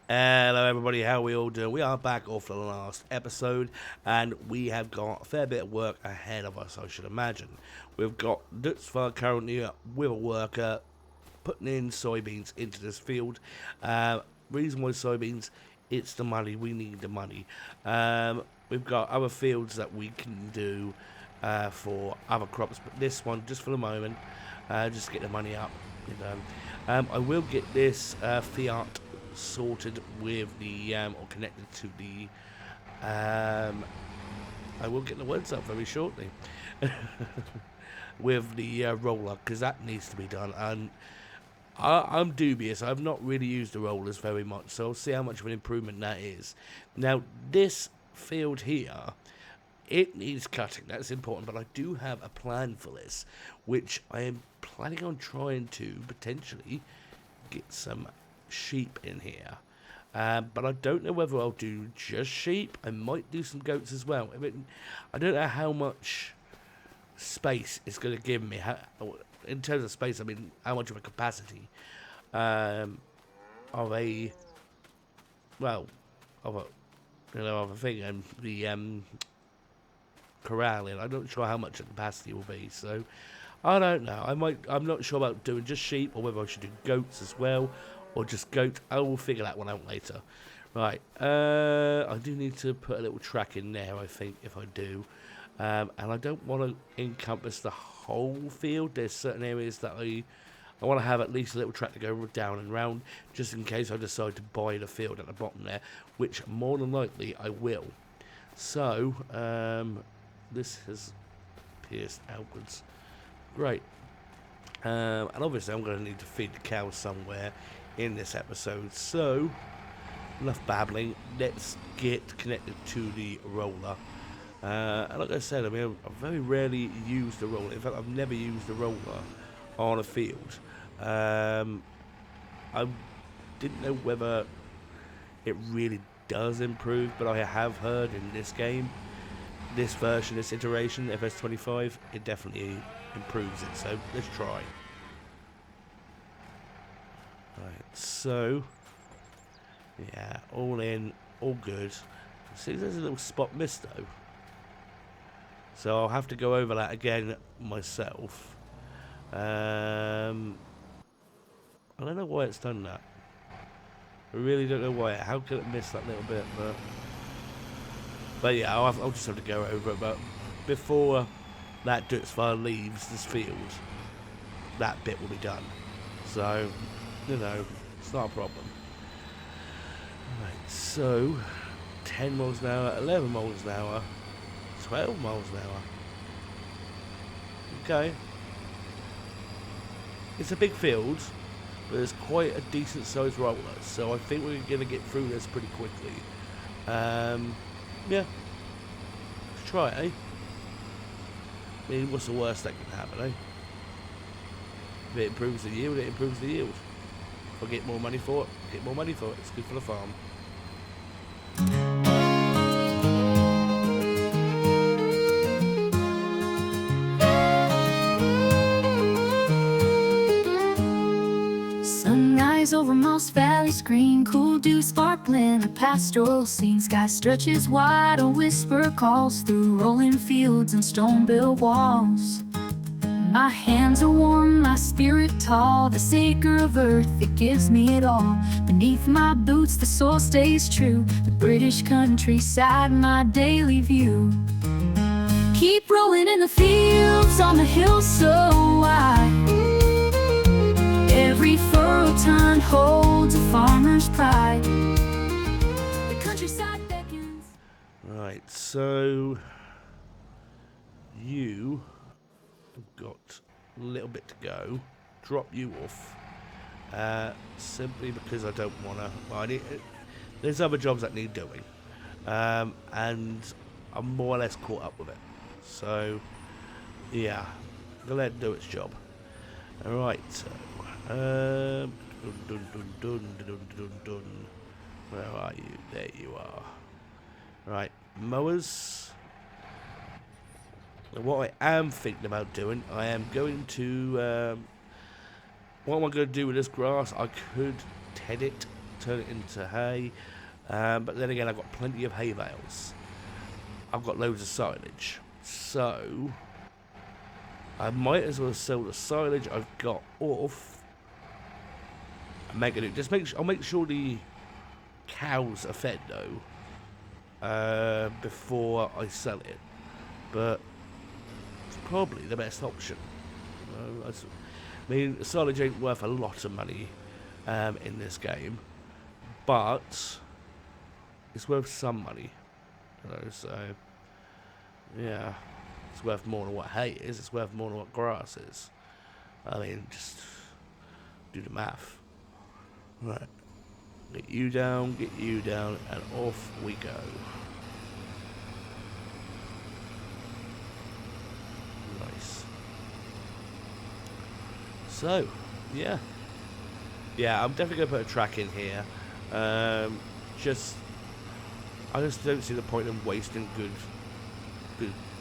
Hello everybody, how are we all doing? We are back after the last episode and we have got a fair bit of work ahead of us, I should imagine. We've got Dutzfar currently with a worker putting in soybeans into this field. Reason why soybeans, it's the money, we need the money. We've got other fields that we can do for other crops, but this one, just for the moment, just to get the money up. I will get this fiat sorted with the or connected to the I will get the words up very shortly with the roller, because that needs to be done, and I'm dubious. I've not really used the rollers very much, so I'll see how much of an improvement that is. Now this field here, it needs cutting, that's important, but I do have a plan for this, which I am planning on trying to potentially get some sheep in here, but I don't know whether I'll do just sheep. I might do some goats as well. I don't know how much space it's going to give me. In terms of space, I mean how much of a capacity of a of a thing, and the corralling. I'm not sure how much the capacity will be, so I don't know. I'm not sure about doing just sheep or whether I should do goats as well. Or just goat. I will figure that one out later. Right. I do need to put a little track in there, I think, if I do. And I don't want to encompass the whole field. There's certain areas that I want to have at least a little track to go down and round, just in case I decide to buy the field at the bottom there, which more than likely I will. So, this has pierced outwards. Great. And obviously I'm going to need to feed the cows somewhere in this episode, so enough babbling, let's get connected to the roller. And like I said, I mean, I very rarely use the roller. In fact, I've never used the roller on a field. I didn't know whether it really does improve, but I have heard in this game, this version, this iteration, FS25, it definitely improves it, so let's try. Right, so yeah, all in, all good. See, there's a little spot missed though, so I'll have to go over that again myself. I don't know why it's done that. I really don't know why. How could it miss that little bit? But yeah, I'll just have to go over it. But before that Dutzfar leaves this field, that bit will be done. So, you know, it's not a problem. Right, so 10 miles an hour, 11 miles an hour, 12 miles an hour. Okay. It's a big field, but it's quite a decent sized roller, so I think we're going to get through this pretty quickly. Yeah. Let's try it, eh? I mean, what's the worst that can happen, eh? If it improves the yield, it improves the yield. If I get more money for it, get more money for it. It's good for the farm. Sunrise over Moss Valley screen, cool dew sparkling, a pastoral scene. Sky stretches wide, a whisper calls through rolling fields and stone-built walls. My hands are warm, my spirit tall, this acre of earth, it gives me it all. Beneath my boots, the soil stays true, the British countryside, my daily view. Keep rolling in the fields, on the hills so wide. Every furrow turn holds a farmer's pride. The countryside beckons. Right, so you got a little bit to go. Drop you off, simply because I don't want to. Well, there's other jobs that need doing, and I'm more or less caught up with it. So, yeah, I'm gonna let it do its job. All right. So, dun, dun, dun, dun, dun, dun, dun. Where are you? There you are. Right, mowers. What I am thinking about doing, I am going to, what am I going to do with this grass? I could ted it turn it into hay. But then again, I've got plenty of hay bales. I've got loads of silage. So, I might as well sell the silage I've got off. And make it. Just I'll make sure the cows are fed though. Before I sell it. But it's probably the best option. I mean, silage ain't worth a lot of money in this game. But it's worth some money, so yeah, it's worth more than what hay is. It's worth more than what grass is. I mean, just do the math. Right, get you down, and off we go. Nice. So, yeah, I'm definitely gonna put a track in here. I just don't see the point in wasting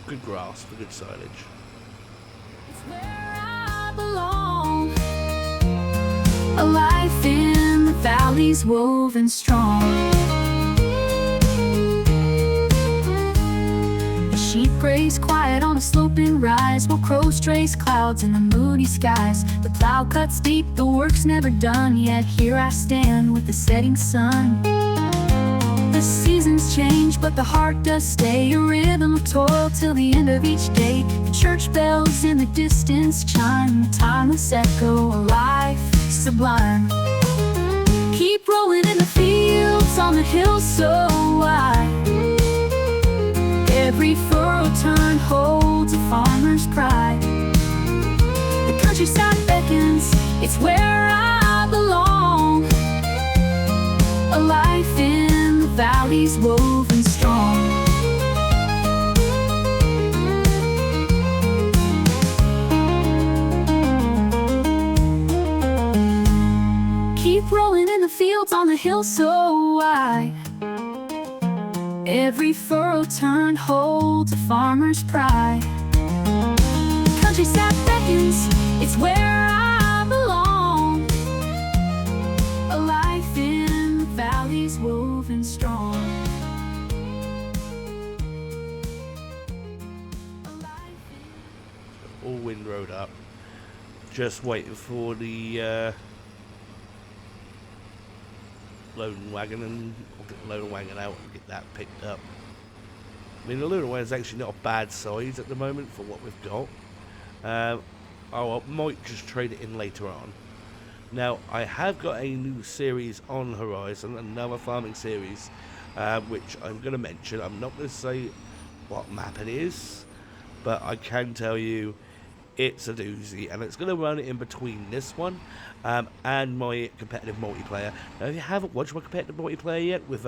good grass for good silage. It's where I belong. A life in the valleys woven strong. The sheep graze quiet on a sloping rise, while crows trace clouds in the moody skies. The plow cuts deep, the work's never done, yet here I stand with the setting sun. The seasons change, but the heart does stay, a rhythm of toil till the end of each day. The church bells in the distance chime, the timeless echo, a life sublime. Keep rolling in the fields on the hills so wide. Every furrow turn holds a farmer's pride. The countryside beckons, it's where I belong. A life in the valleys woven strong. Keep rolling in the fields on the hill so wide. Every furrow turn holds a farmer's pride. Countryside beckons, it's where I belong. A life in the valleys woven strong. All windrowed up. Just waiting for the loading wagon, and I'll get the loading wagon out and get that picked up. I mean, the loading wagon is actually not a bad size at the moment for what we've got. I might just trade it in later on. Now, I have got a new series on Horizon, another farming series, which I'm going to mention. I'm not going to say what map it is, but I can tell you it's a doozy, and it's going to run in between this one and my competitive multiplayer. Now, if you haven't watched my competitive multiplayer yet with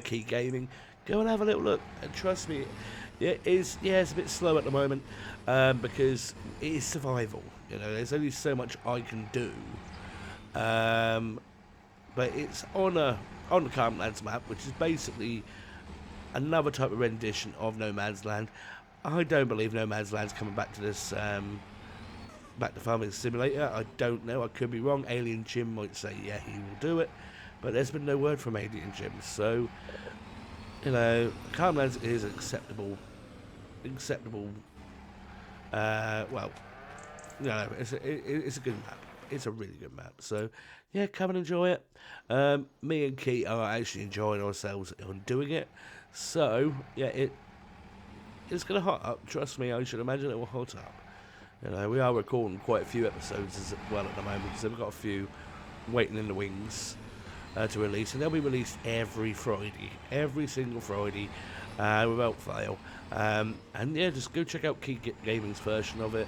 Key Gaming, go and have a little look, and trust me, it's a bit slow at the moment because it is survival. You know, there's only so much I can do, but it's on the Calm Lands map, which is basically another type of rendition of No Man's Land. I don't believe No Man's Land's coming back to this, back to Farming Simulator. I don't know, I could be wrong. Alien Jim might say, yeah, he will do it, but there's been no word from Alien Jim, so, you know, Calm Lands is acceptable, well, no, it's a good map. It's a really good map, so, yeah, come and enjoy it. Me and Key are actually enjoying ourselves on doing it, so, yeah, it's going to hot up. Trust me, I should imagine it will hot up. You know, we are recording quite a few episodes as well at the moment, so we've got a few waiting in the wings to release, and they'll be released every Friday, every single Friday, without fail. And yeah, just go check out Key Gaming's version of it,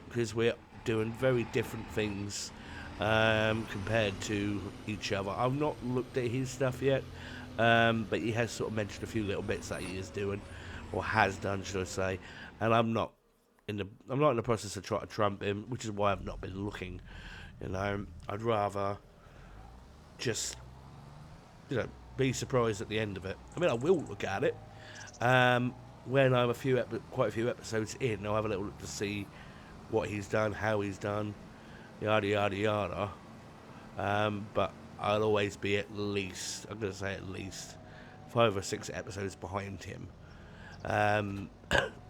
because we're doing very different things compared to each other. I've not looked at his stuff yet, but he has sort of mentioned a few little bits that he is doing, or has done, should I say, and I'm not in the process of trying to trump him, which is why I've not been looking. You know, I'd rather just, you know, be surprised at the end of it. I mean, I will look at it when I'm quite a few episodes in. I'll have a little look to see what he's done, how he's done, yada yada yada. But I'll always be at least, I'm going to say at least 5 or 6 episodes behind him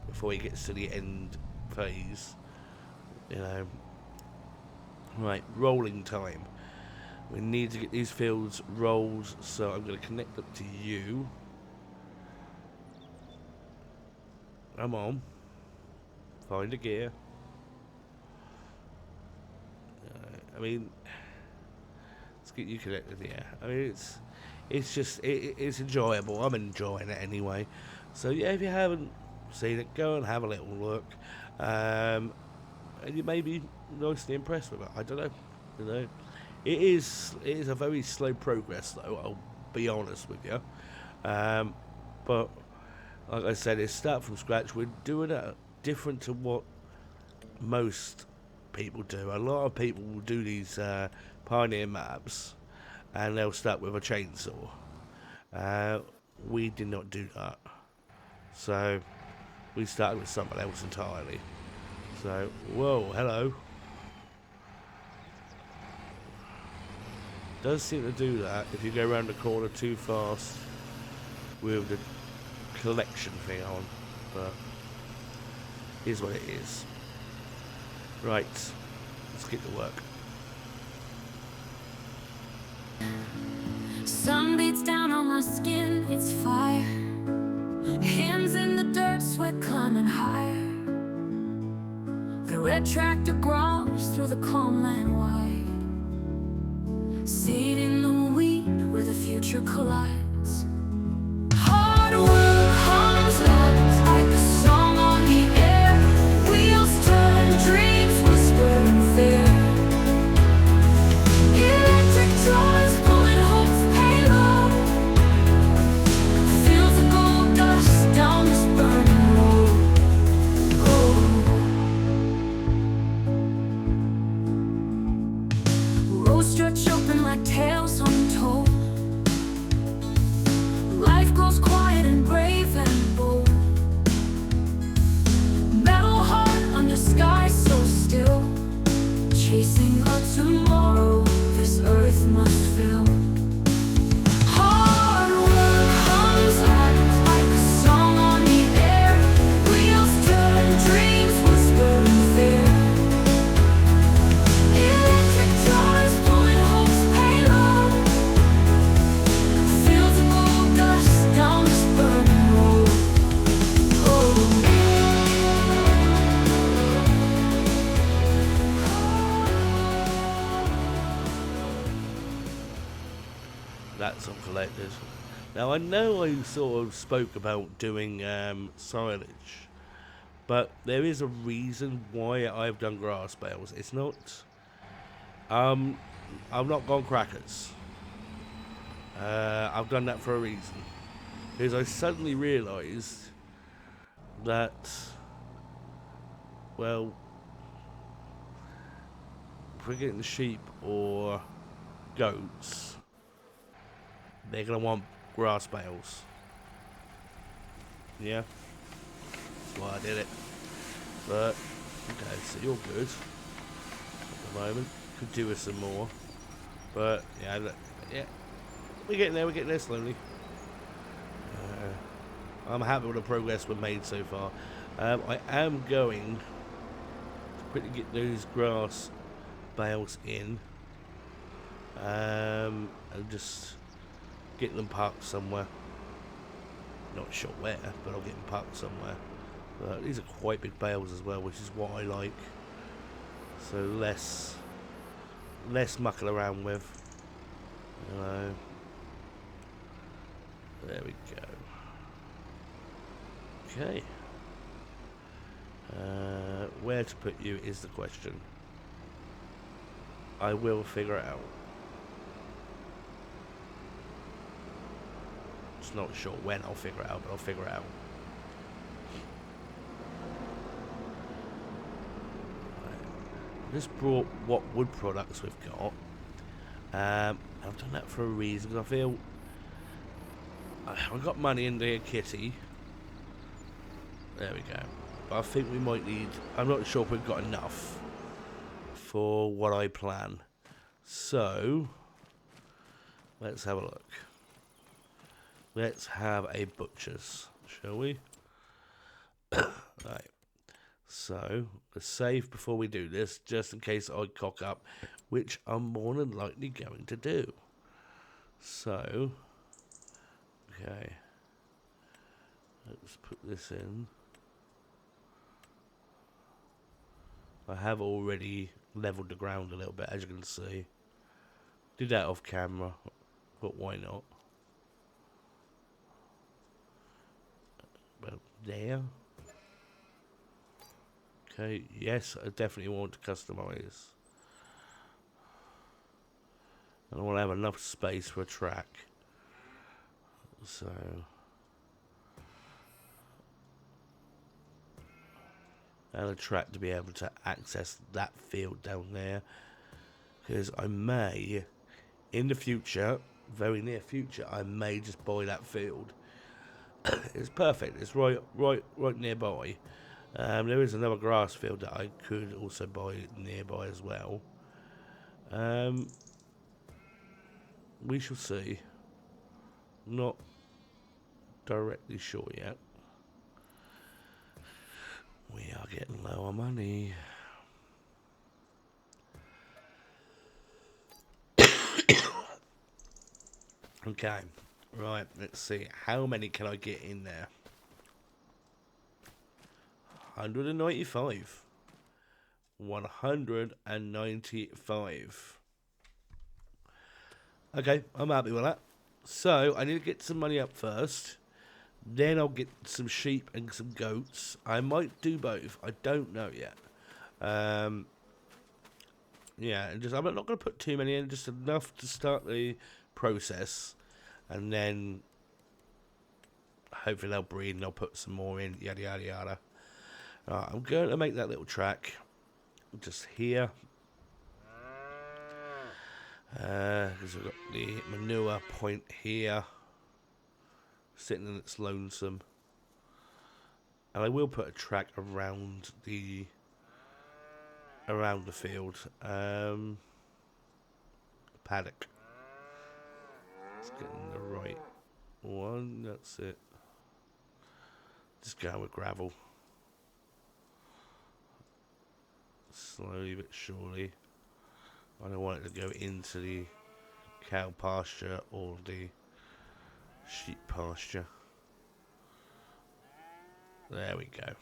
before he gets to the end phase, you know. Right, rolling time. We need to get these fields rolled, so I'm going to connect them to you. Come on. Find a gear. I mean, let's get you connected here. I mean, it's just, it's enjoyable. I'm enjoying it anyway. So yeah, if you haven't seen it, go and have a little look. And you may be nicely impressed with it. I don't know. You know, it is a very slow progress, though. I'll be honest with you. But like I said, it's start from scratch. We're doing it different to what most people do. A lot of people will do these pioneer maps, and they'll start with a chainsaw. We did not do that. So we started with something else entirely. So, whoa, hello. Does seem to do that if you go around the corner too fast with the collection thing on, but here's what it is. Right, let's get to work. Sun beats down on my skin, it's fire. Hands in the dirt, sweat climbing higher. The red tractor growls through the calm land wide. Seed in the wheat where the future collides. Hard work hums loud like a song on the air. Wheels turn, dreams whisper in fear. Electric doors pulling hopes payload. Fields of gold dust down this burning road. Roads stretch open like tales untold. Life grows quiet and brave and bold. Metal heart under sky so still. Chasing a tomorrow this earth must fill. Hard work hums loud like a song on the air. Wheels turn, dreams whisper in fear. Electric doors pulling hope's payload. Fields of gold dust down this burning road. That's all collected. Now I know I sort of spoke about doing silage, but there is a reason why I've done grass bales. It's not I've not gone crackers. I've done that for a reason. Because I suddenly realised that, well, if we're getting sheep or goats, they're going to want grass bales. Yeah, that's why I did it. But, okay, so you're good at the moment. Could do with some more. But, yeah, look, yeah, we're getting there slowly. I'm happy with the progress we've made so far. I am going to quickly get those grass bales in. And just get them parked somewhere. Not sure where, but I'll get them parked somewhere. These are quite big bales as well, which is what I like. So less mucking around with. You know. There we go. Okay. Where to put you is the question. I will figure it out. Just not sure when I'll figure it out, but I'll figure it out. Right. Just brought what wood products we've got. I've done that for a reason, because I feel I've got money in there, kitty. There we go. But I think we might need, I'm not sure if we've got enough for what I plan. So Let's have a look. Let's have a butcher's, shall we? Right. So, let's save before we do this, just in case I cock up, which I'm more than likely going to do. So, okay. Let's put this in. I have already leveled the ground a little bit, as you can see. Did that off camera, but why not? Well, there. Okay, yes, I definitely want to customize. And I want to have enough space for a track. So... and a track to be able to access that field down there, because I may, in the future, very near future, I may just buy that field. It's perfect. It's right nearby. There is another grass field that I could also buy nearby as well. We shall see. Not directly sure yet. We are getting low on money. Okay, right, let's see. How many can I get in there? 195. 195. Okay, I'm happy with that. So, I need to get some money up first. Then I'll get some sheep and some goats. I might do both. I don't know yet. Yeah, and I'm not going to put too many in, just enough to start the process, and then hopefully they'll breed and I'll put some more in. Yada yada yada. Right, I'm going to make that little track just here, because we've got the manure point here, sitting in its lonesome, and I will put a track around the field, paddock. Let's get in the right one. That's it. Just go with gravel, slowly but surely. I don't want it to go into the cow pasture or the sheep pasture. There we go.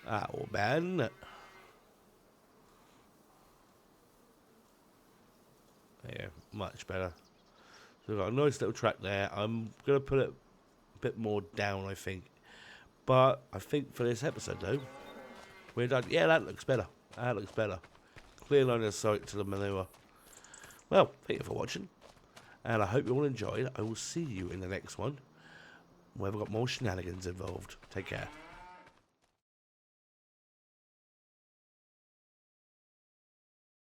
That will bad, isn't it? Yeah, much better. So we've got a nice little track there. I'm going to put it a bit more down, I think. But I think for this episode, though, we're done. Yeah, that looks better. That looks better. Clear line of sight to the manure. Well, thank you for watching. And I hope you all enjoyed. I will see you in the next one, where we've got more shenanigans involved. Take care.